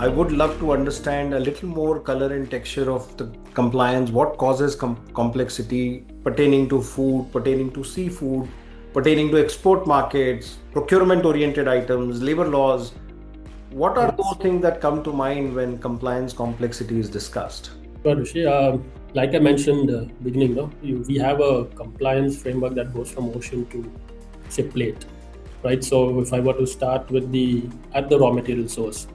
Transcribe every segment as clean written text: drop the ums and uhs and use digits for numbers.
I would love to understand a little more color and texture of the compliance. What causes complexity pertaining to food, pertaining to seafood, pertaining to export markets, procurement-oriented items, labor laws? What are those things that come to mind when compliance complexity is discussed? Sure, Rishi. Like I mentioned beginning, we have a compliance framework that goes from ocean to say plate, right? So if I were to start with at the raw material source,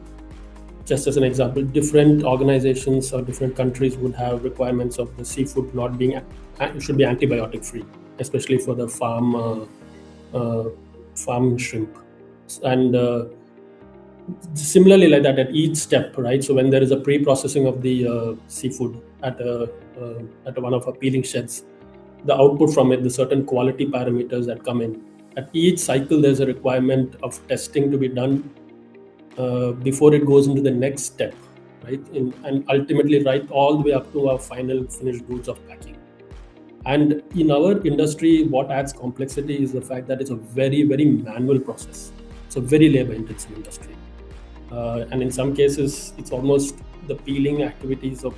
just as an example, different organizations or different countries would have requirements of the seafood not being should be antibiotic free, especially for the farm shrimp, and similarly like that at each step, right? So when there is a pre-processing of the seafood at one of our peeling sheds, the output from it, the certain quality parameters that come in at each cycle, there's a requirement of testing to be done before it goes into the next step, right? And ultimately right all the way up to our final finished goods of packing. And in our industry, what adds complexity is the fact that it's a very, very manual process. It's a very labor intensive industry. And in some cases, it's almost the peeling activities of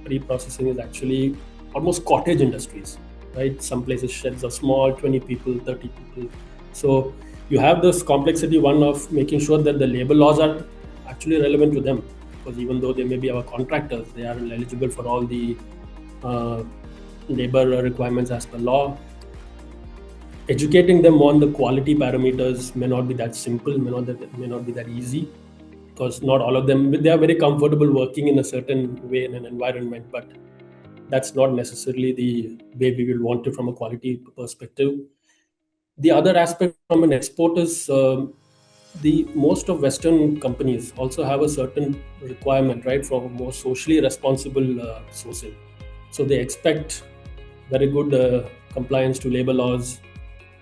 pre-processing is actually almost cottage industries, right? Some places sheds are small, 20 people, 30 people. So you have this complexity, one of making sure that the labor laws are actually relevant to them, because even though they may be our contractors, they are eligible for all the labor requirements as per law. Educating them on the quality parameters may not be that simple, may not be that easy, because not all of them, they are very comfortable working in a certain way in an environment, but that's not necessarily the way we will want it from a quality perspective. The other aspect from an export is the most of Western companies also have a certain requirement, right, for more socially responsible sourcing. So they expect very good compliance to labor laws.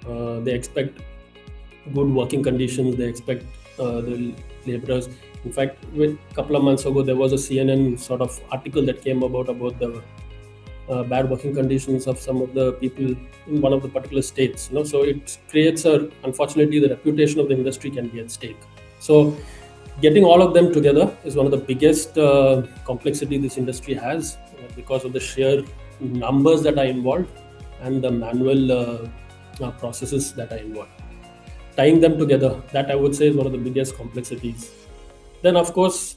They expect good working conditions. They expect the laborers. In fact, a couple of months ago, there was a CNN sort of article that came about the bad working conditions of some of the people in one of the particular states. So it creates unfortunately, the reputation of the industry can be at stake. So getting all of them together is one of the biggest complexity this industry has because of the sheer numbers that are involved and the manual processes that are involved. Tying them together, that I would say is one of the biggest complexities. Then, of course,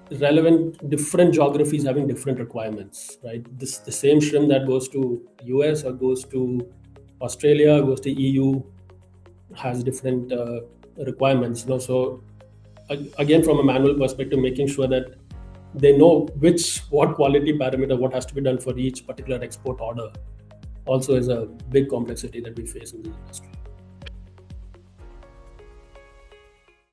different geographies having different requirements, right? The same shrimp that goes to US or goes to Australia, goes to EU, has different requirements. So again, from a manual perspective, making sure that they know what quality parameter, what has to be done for each particular export order also is a big complexity that we face in the industry.